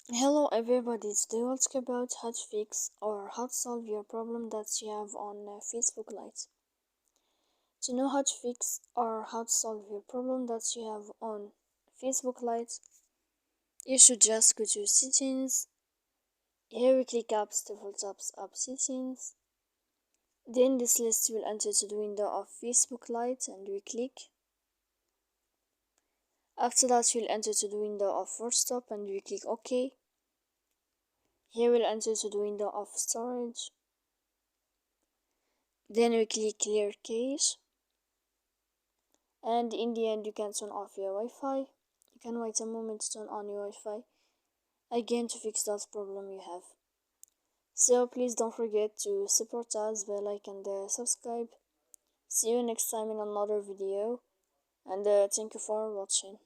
Hello everybody, today we'll talk about how to fix or how to solve your problem that you have on Facebook Lite. To know how to fix or how to solve your problem that you have on Facebook Lite, you should just go to settings. Here we click apps, default apps, app settings. Then this list will enter to the window of Facebook Lite and we click. After that we'll enter to the window of force stop and we click OK. Here we'll enter to the window of storage. Then we click clear cache. And in the end you can turn off your Wi-Fi. You can wait a moment to turn on your Wi-Fi again to fix that problem you have. So please don't forget to support us by like and subscribe. See you next time in another video, and thank you for watching.